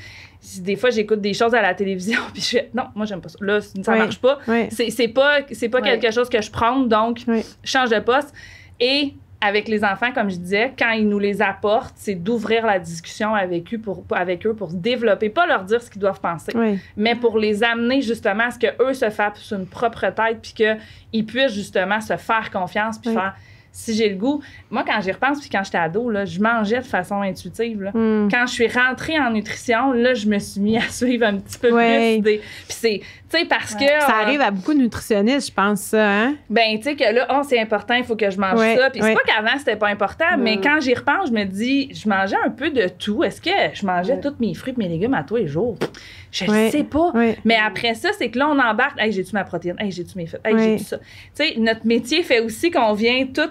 Des fois, j'écoute des choses à la télévision, puis je fais « Non, moi, j'aime pas ça. Là, ça marche pas. » C'est pas quelque chose que je prends, donc je change de poste. Et... avec les enfants, comme je disais, quand ils nous les apportent, c'est d'ouvrir la discussion avec eux pour se développer, pas leur dire ce qu'ils doivent penser, mais pour les amener justement à ce qu'eux se fassent une propre tête puis qu'ils puissent justement se faire confiance puis faire... Si j'ai le goût... Moi, quand j'y repense, puis quand j'étais ado, là, je mangeais de façon intuitive. Là. Quand je suis rentrée en nutrition, là, je me suis mis à suivre un petit peu plus des... Puis c'est... Tu sais, parce que...
Ça arrive à beaucoup de nutritionnistes, je pense, ça, hein?
Ben, tu sais, que là, c'est important, il faut que je mange ça. Puis c'est pas qu'avant, c'était pas important, mais quand j'y repense, je me dis, je mangeais un peu de tout. Est-ce que je mangeais tous mes fruits et mes légumes à tous les jours? Je ne sais pas. Mais après ça, c'est que là, on embarque. Hey, j'ai-tu ma protéine? Hey, j'ai-tu mes fibres? Hey, j'ai-tu ça? Tu sais, notre métier fait aussi qu'on vient tout...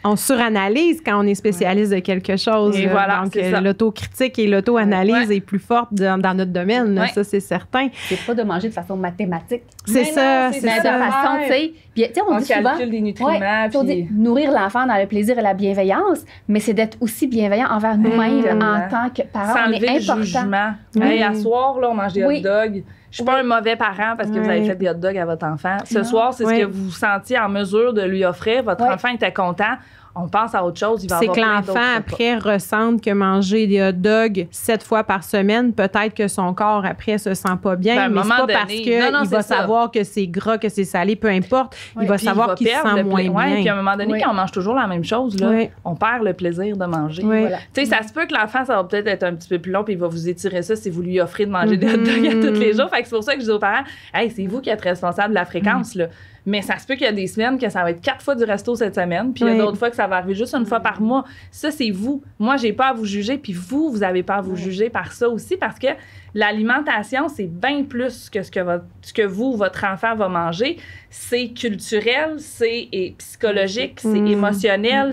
on suranalyse quand on est spécialiste de quelque chose.
Et voilà,
donc, l'autocritique et l'auto-analyse est plus forte dans notre domaine. Là, ça, c'est certain.
C'est pas de manger de façon mathématique.
C'est ça.
C'est de façon, tu sais. Puis, tu sais, on dit souvent...
calcule des nutriments.
On dit nourrir l'enfant dans le plaisir et la bienveillance, mais c'est d'être aussi bienveillant envers nous-mêmes en tant que parents.
Sans enlever le jugement. Hey, à soir, là, on mange des hot dogs. Je suis pas un mauvais parent parce que vous avez fait des hot dogs à votre enfant. Ce soir, c'est ce que vous vous sentiez en mesure de lui offrir. Votre enfant était content. On pense à autre chose. Il va avoir plein d'autres.
C'est que l'enfant, après, ressente que manger des hot dogs 7 fois par semaine, peut-être que son corps, après, se sent pas bien. Mais c'est pas parce qu'il va savoir que c'est gras, que c'est salé, peu importe. Il va savoir qu'il se sent moins bien.
Puis à un moment donné, quand on mange toujours la même chose, là, on perd le plaisir de manger. Voilà. Tu sais, ça se peut que l'enfant, ça va peut-être être un petit peu plus long, puis il va vous étirer ça si vous lui offrez de manger des hot dogs à tous les jours. Fait que c'est pour ça que je dis aux parents, hey, c'est vous qui êtes responsable de la fréquence, là. Mais ça se peut qu'il y a des semaines que ça va être 4 fois du resto cette semaine, puis il y a d'autres fois que ça va arriver juste une fois par mois. Ça, c'est vous. Moi, j'ai pas à vous juger, puis vous avez pas à vous juger par ça aussi, parce que l'alimentation, c'est bien plus que ce que vous, votre enfant va manger. C'est culturel, c'est psychologique, c'est émotionnel,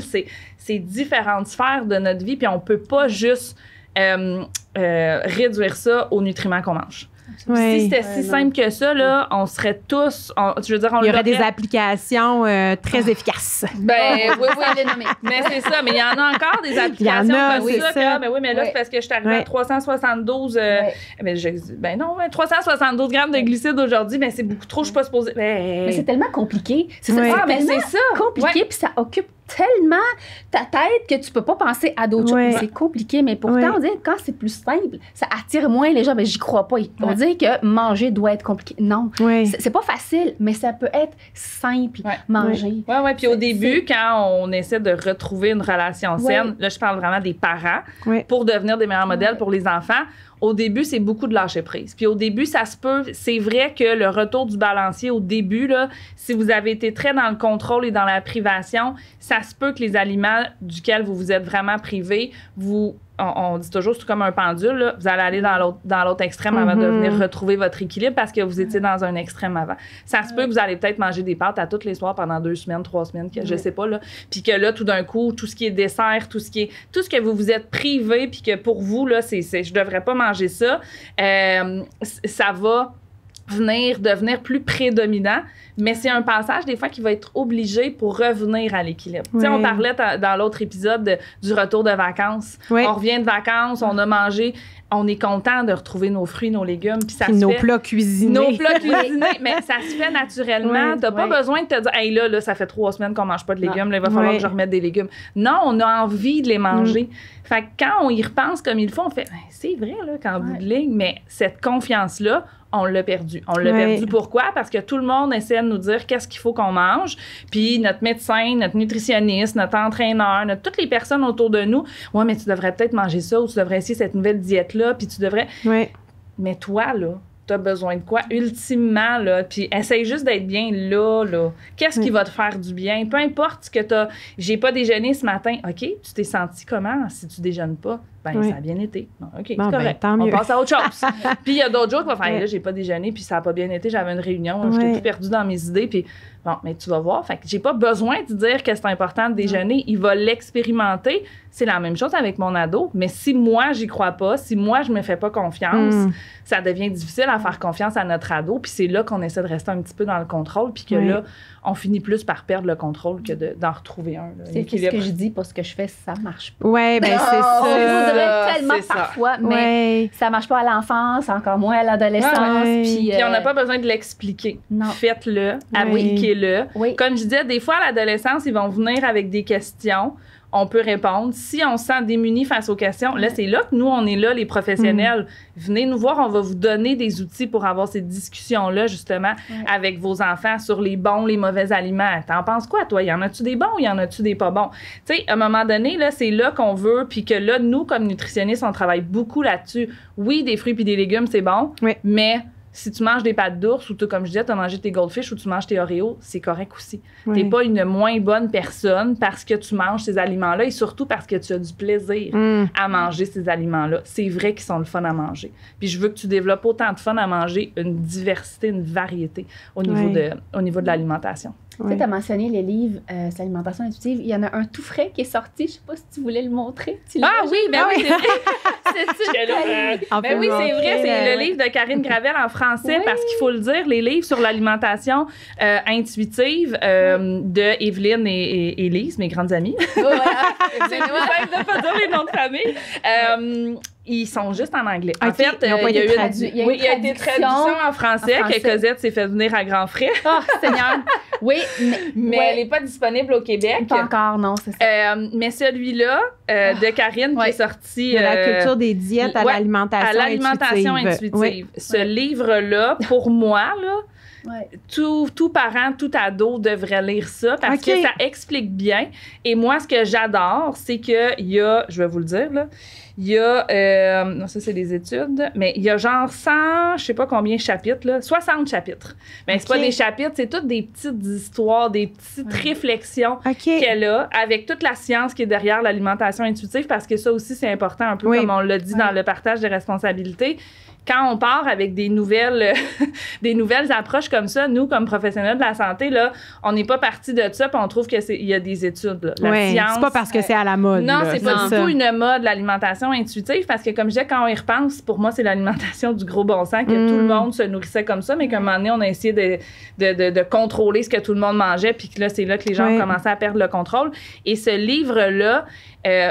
c'est différentes sphères de notre vie, puis on peut pas juste réduire ça aux nutriments qu'on mange. Si c'était si simple que ça, là, on serait tous... il
y aurait des applications très efficaces.
Ben oui, mais c'est ça. Mais il y en a encore des applications comme ça. Mais oui, mais là, c'est parce que je suis arrivée à 372... 372 grammes de glucides aujourd'hui, mais c'est beaucoup trop, je suis pas supposée...
Mais c'est tellement compliqué.
C'est ça. Mais c'est ça.
Compliqué, puis ça occupe tellement ta tête que tu peux pas penser à d'autres
Ouais.
choses. C'est compliqué, mais pourtant,
Ouais.
on dit quand c'est plus simple, ça attire moins les gens. Mais j'y crois pas. On dit que manger doit être compliqué. Non.
Ouais.
C'est pas facile, mais ça peut être simple,
Ouais.
manger.
Oui. Puis au
C'est-
début, quand on essaie de retrouver une relation saine, là, je parle vraiment des parents,
Ouais.
pour devenir des meilleurs modèles pour les enfants. Au début, c'est beaucoup de lâcher prise. Puis au début, ça se peut, c'est vrai que le retour du balancier au début, là, si vous avez été très dans le contrôle et dans la privation, ça se peut que les aliments duquel vous vous êtes vraiment privé, on dit toujours c'est comme un pendule, là, vous allez aller dans l'autre extrême avant de venir retrouver votre équilibre parce que vous étiez dans un extrême avant. Ça se peut que vous allez peut-être manger des pâtes à tous les soirs pendant 2 semaines, 3 semaines, je sais pas, là. Puis que là, tout d'un coup, tout ce qui est dessert, tout ce que vous vous êtes privé, puis que pour vous, là, je devrais pas manger ça, ça va devenir plus prédominant, mais c'est un passage des fois qui va être obligé pour revenir à l'équilibre. Tu sais, on parlait dans l'autre épisode du retour de vacances.
Oui.
On revient de vacances, on a mangé, on est content de retrouver nos fruits, nos légumes, puis ça se
nos
fait.
plats cuisinés.
Nos plats cuisinés, mais ça se fait naturellement.
Oui,
T'as pas besoin de te dire, hey là, ça fait 3 semaines qu'on mange pas de légumes, là, il va falloir que je remette des légumes. Non, on a envie de les manger. Fait que quand on y repense comme il faut, on fait, c'est vrai là, qu'en bout de ligne, mais cette confiance-là, on l'a perdu. On l'a perdu. Pourquoi? Parce que tout le monde essaie de nous dire qu'est-ce qu'il faut qu'on mange. Puis notre médecin, notre nutritionniste, notre entraîneur, toutes les personnes autour de nous, ouais, mais tu devrais peut-être manger ça ou tu devrais essayer cette nouvelle diète-là, puis tu devrais...
Oui.
Mais toi, là, t'as besoin de quoi? Ultimement, là, puis essaye juste d'être bien là. Qu'est-ce qui va te faire du bien? Peu importe ce que t'as... J'ai pas déjeuné ce matin. OK, tu t'es senti comment si tu déjeunes pas? Ben, ça a bien été. Bon, OK,
bon,
c'est correct.
Ben, tant mieux.
On passe à autre chose. Puis il y a d'autres jours qui vont faire, là, j'ai pas déjeuné, puis ça a pas bien été, j'avais une réunion, j'étais tout perdue dans mes idées, puis bon, mais tu vas voir. Fait que j'ai pas besoin de dire que c'est important de déjeuner. Il va l'expérimenter. C'est la même chose avec mon ado. Mais si moi, j'y crois pas, si moi, je me fais pas confiance, ça devient difficile à faire confiance à notre ado. Puis c'est là qu'on essaie de rester un petit peu dans le contrôle, puis que là, on finit plus par perdre le contrôle que d'en retrouver un.
C'est ce que je dis, parce que je fais, ça marche pas.
Oui, ben c'est
On
ça.
voudrait tellement
c'est ça.
parfois, mais ça marche pas à l'enfance, encore moins à l'adolescence. Puis
on n'a pas besoin de l'expliquer.
Non.
Faites-le, appliquez-le.
Oui.
Comme je disais, des fois, à l'adolescence, ils vont venir avec des questions. On peut répondre. Si on se sent démuni face aux questions, là, c'est là que nous, on est là, les professionnels. Venez nous voir, on va vous donner des outils pour avoir ces discussions-là, justement, avec vos enfants sur les bons, les mauvais aliments. T'en penses quoi, toi? Y en a-tu des bons ou y en a-tu des pas bons? Tu sais, à un moment donné, là, c'est là qu'on veut, puis que là, nous, comme nutritionnistes, on travaille beaucoup là-dessus. Oui, des fruits puis des légumes, c'est bon, mais... Si tu manges des pâtes d'ours ou comme je disais, tu as mangé tes goldfish ou tu manges tes Oreos, c'est correct aussi. T'es pas une moins bonne personne parce que tu manges ces aliments-là et surtout parce que tu as du plaisir à manger ces aliments-là. C'est vrai qu'ils sont le fun à manger. Puis je veux que tu développes autant de fun à manger, une diversité, une variété au niveau de l'alimentation.
Tu sais, tu as mentionné les livres sur l'alimentation intuitive. Il y en a un tout frais qui est sorti. Je sais pas si tu voulais le montrer.
Oui, ben oui, c'est vrai. Ben oui, c'est vrai. C'est le livre de Karine Gravel en français parce qu'il faut le dire, les livres sur l'alimentation intuitive de Evelyne et Élise, mes grandes amies. C'est plus simple de pas dire les noms de famille. Ils sont juste en anglais. En fait, il y a été traduction en français que Cosette s'est fait venir à grands frais.
Oh, Seigneur! Oui,
mais elle n'est pas disponible au Québec.
Pas encore, non, c'est ça.
Mais celui-là, de Karine, qui est sorti...
De la culture des diètes à l'alimentation intuitive.
Oui. Ce livre-là, pour moi, là, tout parent, tout ado devrait lire ça parce que ça explique bien. Et moi, ce que j'adore, c'est qu'il y a, je vais vous le dire, là, il y a, non, ça c'est des études, mais il y a genre 100, je sais pas combien de chapitres, là, 60 chapitres. Mais c'est pas des chapitres, c'est toutes des petites histoires, des petites réflexions qu'elle a avec toute la science qui est derrière l'alimentation intuitive parce que ça aussi c'est important, un peu comme on l'a dit dans le partage des responsabilités. Quand on part avec des nouvelles approches comme ça, nous, comme professionnels de la santé, là, on n'est pas parti de ça puis on trouve qu'il y a des études. Là. La science,
c'est pas parce que c'est à la mode.
Non,
là,
c'est pas du tout une mode, l'alimentation intuitive, parce que comme je disais, quand on y repense, pour moi, c'est l'alimentation du gros bon sens, que tout le monde se nourrissait comme ça, mais qu'à un moment donné, on a essayé de contrôler ce que tout le monde mangeait, puis que là, c'est là que les gens ont commencé à perdre le contrôle. Et ce livre-là,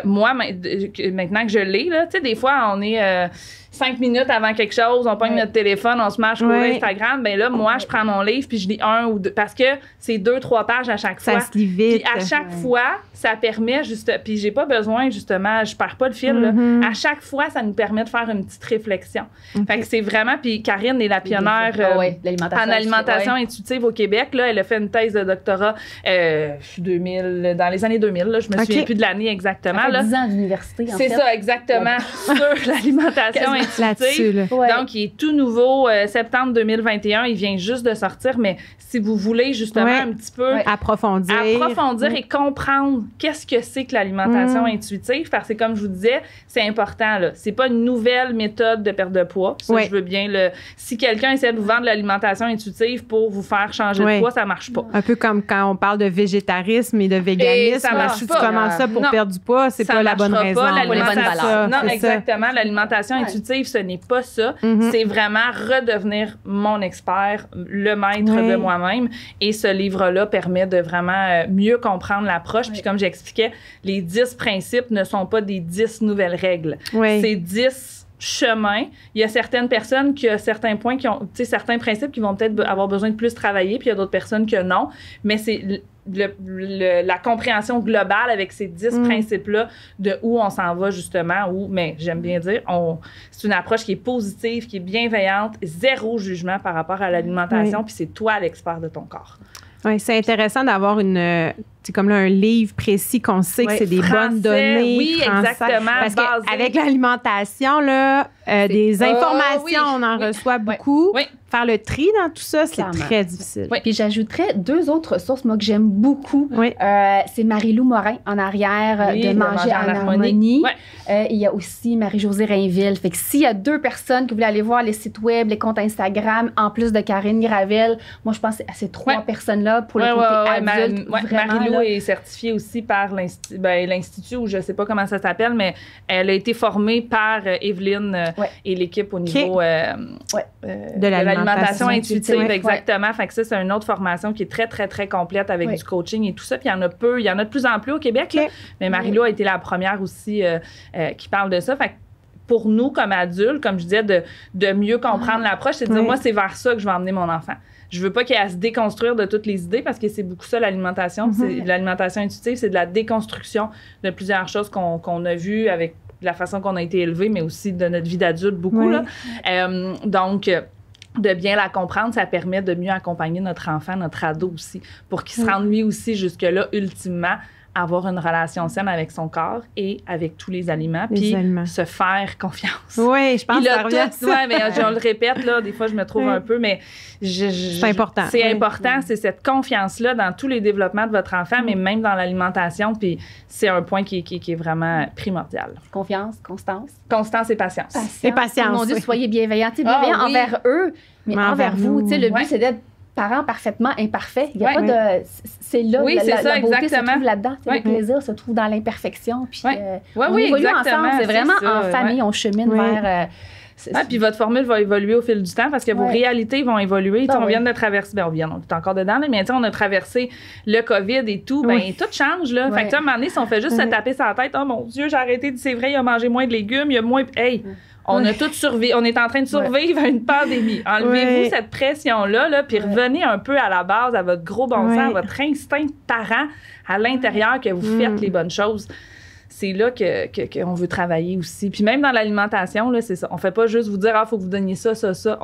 moi, maintenant que je l'ai, là, tu sais, des fois, on est 5 minutes avant quelque chose, on pogne notre téléphone, on se met à scroller Instagram. Ben là, moi, je prends mon livre puis je lis 1 ou 2, parce que c'est 2-3 pages à chaque fois.
Ça se lit vite.
Puis à chaque fois, ça permet puis j'ai pas besoin, justement, je perds pas le fil, là. À chaque fois, ça nous permet de faire une petite réflexion. Fait que c'est vraiment, puis Karine est la pionnière en alimentation intuitive au Québec, là. Elle a fait une thèse de doctorat 2000, dans les années 2000, là. Je me souviens plus de l'année exactement.
Ça fait
là.
10 ans d'université, en fait.
C'est ça, exactement, sur l'alimentation intuitive. Donc, il est tout nouveau, septembre 2021, il vient juste de sortir, mais si vous voulez justement un petit peu
approfondir
et comprendre qu'est-ce que c'est que l'alimentation intuitive, parce que comme je vous disais, c'est important, là. C'est pas une nouvelle méthode de perte de poids. Ça, je veux bien si quelqu'un essaie de vous vendre l'alimentation intuitive pour vous faire changer de poids, ça marche pas.
Un peu comme quand on parle de végétarisme et de véganisme.
Ça marche
si
pas.
tu commences ça pour perdre du poids, c'est pas la bonne raison.
Pour les bonnes valeurs.
Non, exactement. L'alimentation intuitive, ce n'est pas ça. C'est vraiment redevenir mon expert, le maître de moi-même. Et ce livre-là permet de vraiment mieux comprendre l'approche. Puis comme j'expliquais, les 10 principes ne sont pas des 10 nouvelles règles. C'est 10 chemins. Il y a certaines personnes qui ont certains points qui ont, tu sais, certains principes qui vont peut-être avoir besoin de plus travailler, puis il y a d'autres personnes que non. Mais c'est la compréhension globale avec ces 10 principes-là de où on s'en va justement, mais j'aime bien dire, c'est une approche qui est positive, qui est bienveillante, zéro jugement par rapport à l'alimentation, puis c'est toi l'expert de ton corps.
Oui, c'est intéressant d'avoir c'est comme là un livre précis qu'on sait que c'est des bonnes données.
Oui,
français,
exactement.
Parce qu'avec l'alimentation, là, des informations, on en reçoit beaucoup. Faire le tri dans tout ça, c'est très difficile.
Puis j'ajouterais 2 autres sources, moi, que j'aime beaucoup. C'est Marie-Lou Morin, en arrière de Manger en harmonie. Il y a aussi Marie-Josée Rainville. Fait que s'il y a 2 personnes qui voulaient aller voir les sites web, les comptes Instagram, en plus de Karine Gravel, moi, je pense à ces 3 personnes-là pour le côté adulte.
Marie-Lou est certifiée aussi par l'Institut, ou je ne sais pas comment ça s'appelle, mais elle a été formée par Evelyne et l'équipe au niveau de l'alimentation intuitive. Exactement. Fait que ça, c'est une autre formation qui est très, très, très complète avec du coaching et tout ça. Puis il y en a peu, il y en a de plus en plus au Québec, là, mais Marie-Lou a été la première aussi qui parle de ça. Fait que pour nous, comme adultes, comme je disais, de mieux comprendre l'approche, c'est de dire, moi, c'est vers ça que je vais emmener mon enfant. Je veux pas qu'il ait à se déconstruire de toutes les idées, parce que c'est beaucoup ça, l'alimentation. L'alimentation intuitive, c'est de la déconstruction de plusieurs choses qu'on a vues avec la façon qu'on a été élevé, mais aussi de notre vie d'adulte, beaucoup. Là. Donc, de bien la comprendre, ça permet de mieux accompagner notre enfant, notre ado aussi, pour qu'il se rende lui aussi jusque-là, ultimement, avoir une relation saine avec son corps et avec tous les aliments, puis se faire confiance.
Oui, je pense que ça revient à ça.
Ouais, mais je le répète, là, des fois, je me trouve un peu, mais
c'est important.
C'est important, c'est cette confiance-là dans tous les développements de votre enfant, mais même dans l'alimentation, puis c'est un point qui est vraiment primordial.
Confiance, constance.
Constance et patience.
Et patience.
Mon Dieu, soyez bienveillants. Bienveillants envers eux, mais envers vous. Le but, c'est d'être parents parfaitement imparfaits. Il n'y a pas de... C'est là, la beauté se trouve là-dedans. Le plaisir se trouve dans l'imperfection. Puis on évolue ensemble. C'est vraiment en famille, on chemine vers...
puis votre formule va évoluer au fil du temps parce que vos réalités vont évoluer. On vient de traverser... on est encore dedans, mais on a traversé le COVID et tout. Tout change. Là. Fait que à un moment donné, si on fait juste se taper sur la tête, « Oh mon Dieu, j'ai arrêté, c'est vrai, il a mangé moins de légumes, il y a moins... » Hey! On a tout survécu. On est en train de survivre à une pandémie. Enlevez-vous cette pression-là, puis revenez un peu à la base, à votre gros bon sens, à votre instinct de parent à l'intérieur, que vous faites les bonnes choses. C'est là qu'on veut travailler aussi. Puis même dans l'alimentation, là, c'est ça. On fait pas juste vous dire, faut que vous donniez ça, ça, ça.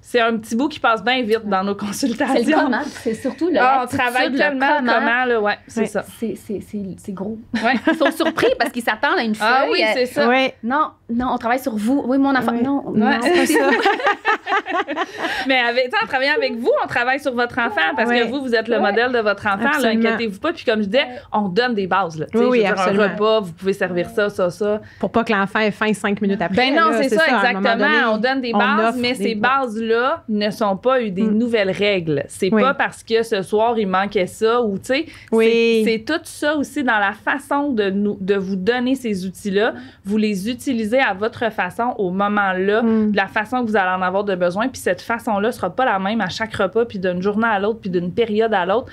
C'est un petit bout qui passe bien vite dans nos consultations.
C'est le comment. C'est surtout le
on travaille tellement le comment, là, c'est ça.
C'est gros. Ils sont surpris parce qu'ils s'attendent à une feuille.
Ah oui, c'est ça.
Non, on travaille sur vous. Oui, mon enfant. Non,
c'est ça. Mais en travaillant avec vous, on travaille sur votre enfant parce que vous êtes le modèle de votre enfant. Là, inquiétez-vous pas. Puis comme je disais, on donne des bases. Là. Un repas, vous pouvez servir ça, ça, ça.
Pour pas que l'enfant ait faim 5 minutes après.
Ben non, c'est ça, exactement. On donne des bases, mais ces bases-là ne sont pas des nouvelles règles. C'est pas parce que ce soir, il manquait ça ou, tu sais, c'est tout ça aussi dans la façon de vous donner ces outils-là. Vous les utilisez à votre façon au moment-là, de la façon que vous allez en avoir de besoin. Puis cette façon-là sera pas la même à chaque repas, puis d'une journée à l'autre, puis d'une période à l'autre.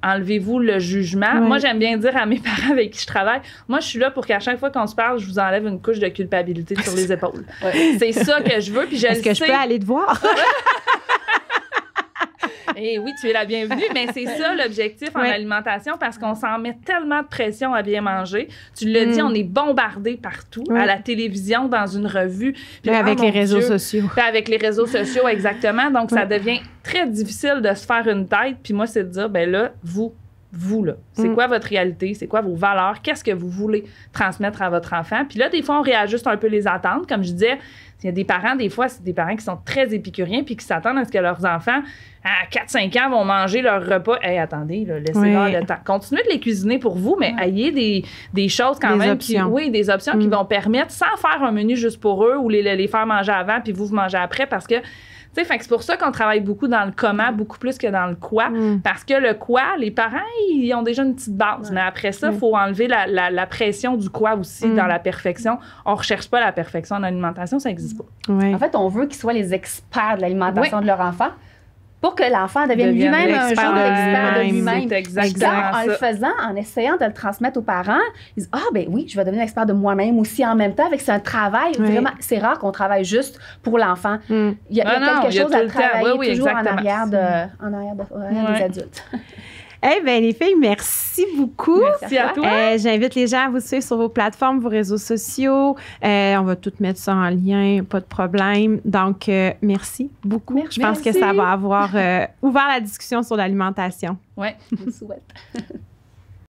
enlevez-vous le jugement.
Ouais.
Moi, j'aime bien dire à mes parents avec qui je travaille, moi, je suis là pour qu'à chaque fois qu'on se parle, je vous enlève une couche de culpabilité sur les épaules. C'est ça que je veux, puis je le sais.
Est-ce que je peux aller te voir?
Eh oui, tu es la bienvenue, mais c'est ça l'objectif en alimentation parce qu'on s'en met tellement de pression à bien manger. Tu l'as dit, on est bombardé partout, à la télévision, dans une revue. Puis
avec les réseaux sociaux.
Puis avec les réseaux sociaux, exactement. Donc, ça devient très difficile de se faire une tête. Puis moi, c'est de dire, ben là, vous là, c'est quoi votre réalité? C'est quoi vos valeurs? Qu'est-ce que vous voulez transmettre à votre enfant? Puis là, des fois, on réajuste un peu les attentes. Comme je disais, il y a des parents, des fois, c'est des parents qui sont très épicuriens puis qui s'attendent à ce que leurs enfants, à 4-5 ans, vont manger leur repas. Hey, attendez, là, laissez-leur le temps. Continuez de les cuisiner pour vous, mais ayez des choses quand même. Des options qui vont permettre, sans faire un menu juste pour eux ou les faire manger avant puis vous mangez après, parce que c'est pour ça qu'on travaille beaucoup dans le comment, beaucoup plus que dans le quoi. Parce que le quoi, les parents, ils ont déjà une petite base. Mais après ça, il faut enlever la pression du quoi aussi dans la perfection. On ne recherche pas la perfection en alimentation, ça n'existe pas.
En fait, on veut qu'ils soient les experts de l'alimentation de leur enfant pour que l'enfant devienne lui-même un jour l'expert de lui-même.
C'est exactement
en le faisant, en essayant de le transmettre aux parents, ils disent « Ah, ben oui, je vais devenir expert de moi-même aussi en même temps. » C'est un travail, vraiment, c'est rare qu'on travaille juste pour l'enfant. Il y a quelque chose à travailler toujours en arrière des adultes.
Eh bien, les filles, merci beaucoup.
Merci à toi.
J'invite les gens à vous suivre sur vos plateformes, vos réseaux sociaux. On va tout mettre ça en lien, pas de problème. Donc, merci beaucoup. Je pense que ça va avoir ouvert la discussion sur l'alimentation.
Oui,
je vous souhaite.